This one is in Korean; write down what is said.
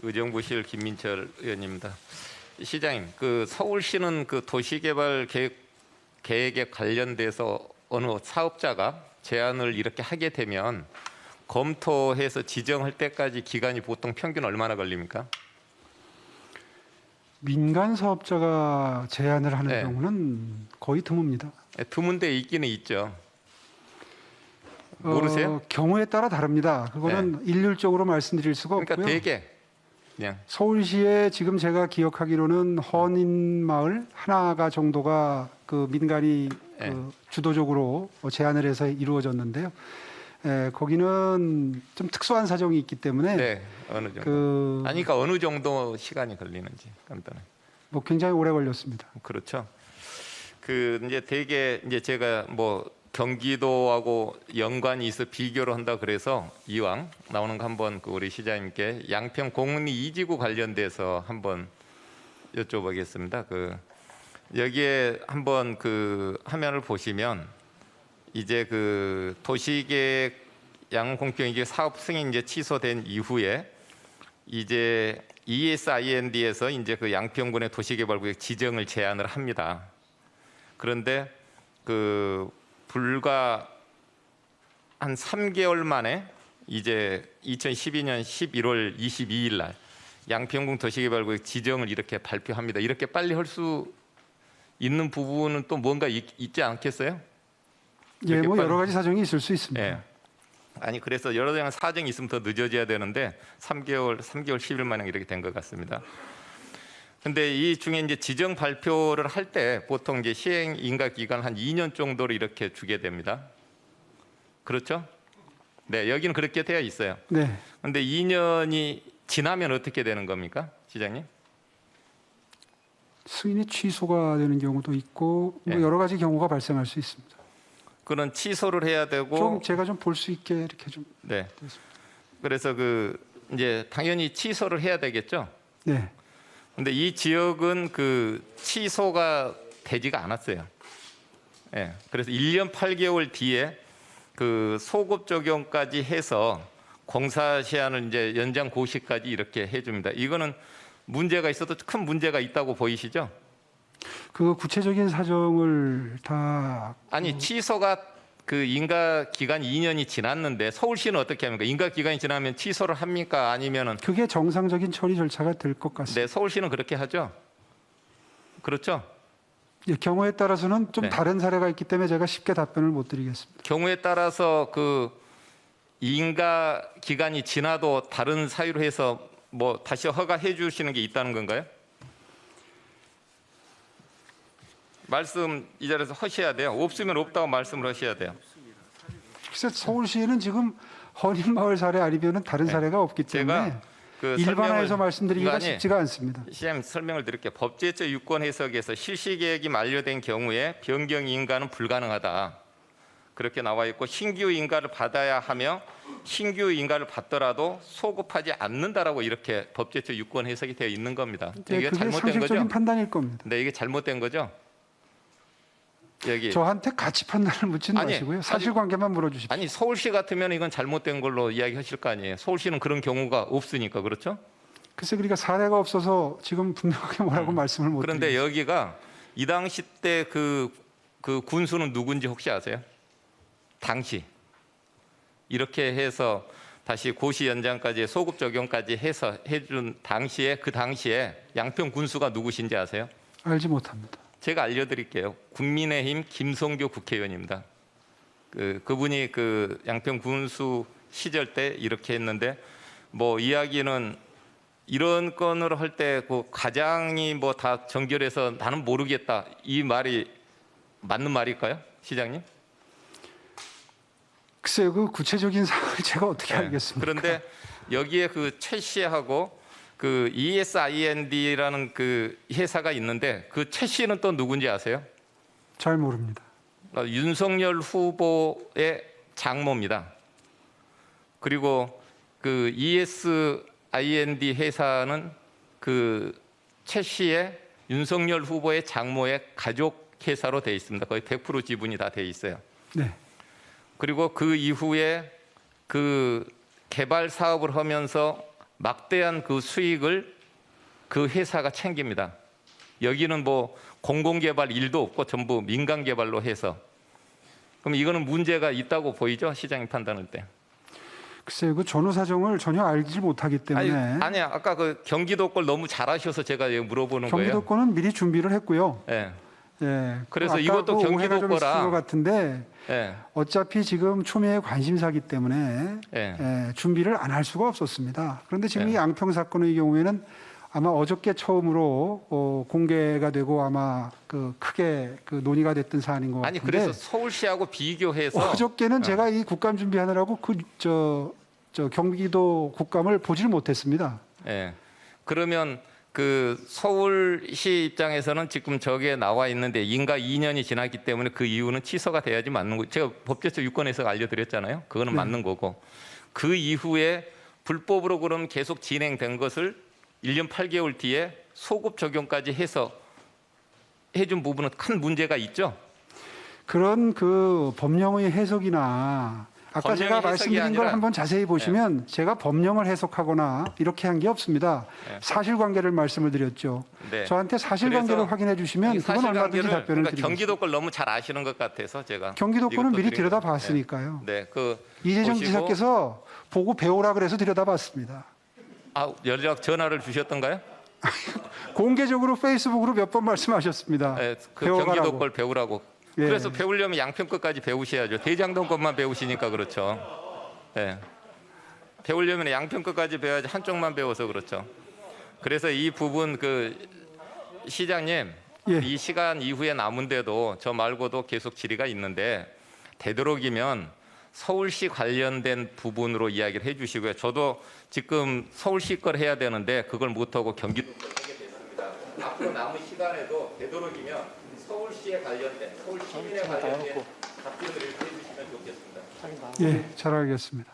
의정부실 김민철 의원입니다. 시장님, 그 서울시는 그 도시개발 계획에 관련돼서 어느 사업자가 제안을 이렇게 하게 되면 검토해서 지정할 때까지 기간이 보통 평균 얼마나 걸립니까? 민간 사업자가 제안을 하는 네. 경우는 거의 드뭅니다. 드문데 있기는 있죠. 모르세요? 경우에 따라 다릅니다. 그거는 일률적으로 말씀드릴 수가 그러니까 없고요. 되게 그냥 서울시에 지금 제가 기억하기로는 헌인마을 하나가 정도가 그 민간이 네. 그 주도적으로 제안을 해서 이루어졌는데요. 거기는 좀 특수한 사정이 있기 때문에 네, 어느 정도. 아니, 그러니까 어느 정도 시간이 걸리는지 간단히. 뭐 굉장히 오래 걸렸습니다. 그렇죠. 그 이제 되게 이제 제가 뭐 경기도하고 연관이 있어 비교를 한다 그래서 이왕 나오는 거 한번 그 우리 시장님께 양평 공리 2지구 관련돼서 한번 여쭤보겠습니다. 그 여기에 한번 그 화면을 보시면 이제 그 도시계획 양공평이계 사업 승인 이제 취소된 이후에 이제 ESIND에서 이제 그 양평군의 도시개발구역 지정을 제안을 합니다. 그런데 그 불과 한 3개월 만에 이제 2012년 11월 22일 날 양평군 도시개발구역 지정을 이렇게 발표합니다. 이렇게 빨리 할 수 있는 부분은 또 뭔가 있지 않겠어요? 예, 뭐 여러 가지 사정이 있을 수 있습니다. 예. 아니 그래서 여러 가지 사정이 있으면 더 늦어져야 되는데 3개월 10일 만에 이렇게 된 것 같습니다. 근데 이 중에 이제 지정 발표를 할 때 보통 이제 시행 인가 기간 한 2년 정도로 이렇게 주게 됩니다. 그렇죠? 네, 여기는 그렇게 되어 있어요. 네. 근데 2년이 지나면 어떻게 되는 겁니까, 시장님? 승인이 취소가 되는 경우도 있고 뭐 네. 여러 가지 경우가 발생할 수 있습니다. 그런 취소를 해야 되고 좀 제가 좀 볼 수 있게 이렇게 좀. 네. 그래서 그 이제 당연히 취소를 해야 되겠죠. 네. 근데 이 지역은 그 취소가 되지가 않았어요. 예. 그래서 1년 8개월 뒤에 그 소급 적용까지 해서 공사 시한을 이제 연장 고시까지 이렇게 해줍니다. 이거는 문제가 있어도 큰 문제가 있다고 보이시죠? 그 구체적인 사정을 다 아니 취소가 그 인가 기간 2년이 지났는데 서울시는 어떻게 합니까? 인가 기간이 지나면 취소를 합니까? 아니면은 그게 정상적인 처리 절차가 될 것 같습니다. 네, 서울시는 그렇게 하죠. 그렇죠? 예, 경우에 따라서는 좀 네. 다른 사례가 있기 때문에 제가 쉽게 답변을 못 드리겠습니다. 경우에 따라서 그 인가 기간이 지나도 다른 사유로 해서 뭐 다시 허가해 주시는 게 있다는 건가요? 말씀 이 자리에서 하셔야 돼요. 없으면 없다고 말씀을 하셔야 돼요. 글쎄 서울시에는 지금 헌인마을 사례 아니면은 다른 네. 사례가 없기 때문에 제가 그 일반화해서 말씀드리기가 아니, 쉽지가 않습니다. 시장 설명을 드릴게요. 법제처 유권 해석에서 실시 계획이 만료된 경우에 변경 인가는 불가능하다. 그렇게 나와 있고 신규 인가를 받아야 하며 신규 인가를 받더라도 소급하지 않는다라고 이렇게 법제처 유권 해석이 되어 있는 겁니다. 네, 이게 그게 잘못된 상식적인 거죠? 판단일 겁니다. 네, 이게 잘못된 거죠? 여기 저한테 가치 판단을 묻지는 아니, 마시고요. 사실관계만 물어주십시오. 아니 서울시 같으면 이건 잘못된 걸로 이야기하실 거 아니에요. 서울시는 그런 경우가 없으니까 그렇죠? 글쎄 그러니까 사례가 없어서 지금 분명하게 뭐라고 말씀을 못 그런데 드리겠습니다. 여기가 이 당시 때 그 군수는 누군지 혹시 아세요? 당시 이렇게 해서 다시 고시 연장까지 소급 적용까지 해서 해준 당시에 그 당시에 양평 군수가 누구신지 아세요? 알지 못합니다. 제가 알려드릴게요. 국민의힘 김성교 국회의원입니다. 그분이 그 양평 군수 시절 때 이렇게 했는데 뭐 이야기는 이런 건으로 할 때 그 과장이 뭐 다 정결해서 나는 모르겠다 이 말이 맞는 말일까요, 시장님? 글쎄요, 그 구체적인 사항을 제가 어떻게 네. 알겠습니까? 그런데 여기에 그 최 씨하고 그 ESIND라는 그 회사가 있는데 그 최 씨는 또 누군지 아세요? 잘 모릅니다. 윤석열 후보의 장모입니다. 그리고 그 ESIND 회사는 그 최 씨의 윤석열 후보의 장모의 가족 회사로 되어 있습니다. 거의 100% 지분이 다 되어 있어요. 네. 그리고 그 이후에 그 개발 사업을 하면서 막대한 그 수익을 그 회사가 챙깁니다. 여기는 뭐 공공개발 일도 없고 전부 민간개발로 해서. 그럼 이거는 문제가 있다고 보이죠? 시장이 판단할 때. 글쎄요, 그 전후 사정을 전혀 알지 못하기 때문에 아니 아까 그 경기도 걸 너무 잘 아셔서 제가 물어보는 거예요. 경기도 거는 미리 준비를 했고요. 예. 예. 그래서 아까 이것도 그 경기도 오해가 좀 있을 거라. 것 같은데 예. 어차피 지금 추미애 관심사기 때문에 예. 준비를 안 할 수가 없었습니다. 그런데 지금 예. 이 양평 사건의 경우에는 아마 어저께 처음으로 공개가 되고 아마 그 크게 그 논의가 됐던 사안인 것 아니 같은데 그래서 서울시하고 비교해서 어저께는 제가 이 국감 준비하느라고 저 경기도 국감을 보질 못했습니다. 예. 그러면 그 서울시 입장에서는 지금 저게 나와 있는데 인가 2년이 지났기 때문에 그 이유는 취소가 돼야지 맞는 거. 제가 법제처 유권에서 알려드렸잖아요. 그거는 네. 맞는 거고. 그 이후에 불법으로 그럼 계속 진행된 것을 1년 8개월 뒤에 소급 적용까지 해서 해준 부분은 큰 문제가 있죠. 그런 그 법령의 해석이나 아까 법령의 제가 해석이 말씀드린 걸 아니라- 한번 자세히 보시면 제가 법령을 해석하거나 이렇게 한 게 없습니다. 네. 사실관계를 말씀을 드렸죠. 네. 저한테 사실관계를 그래서 확인해 주시면 그건 얼마든지 사실관계를 답변을 그러니까 드리겠습니다. 경기도 걸 너무 잘 아시는 것 같아서 제가 경기도 거는 이것도 미리 드린 들여다 거예요. 봤으니까요. 네, 그 이재정 보시고- 지사께서 보고 배우라 그래서 들여다 봤습니다. 연락 전화를 주셨던가요? 공개적으로 페이스북으로 몇 번 말씀하셨습니다. 네, 그 배워가라고. 경기도 걸 배우라고. 예. 그래서 배우려면 양평 것까지 배우셔야죠. 대장동 것만 배우시니까 그렇죠. 네. 배우려면 양평 것까지 배워야지 한쪽만 배워서 그렇죠. 그래서 이 부분 그 시장님 예. 이 시간 이후에 남은데도 저 말고도 계속 질의가 있는데 되도록이면 서울시 관련된 부분으로 이야기를 해주시고요. 저도 지금 서울시 걸 해야 되는데 그걸 못하고 경기도 걸 하게 됐습니다. 앞으로 남은 시간에도 되도록이면 서울시에 관련된 서울 시민에 관련된 답변을 해주시면 좋겠습니다. 예, 잘 알겠습니다.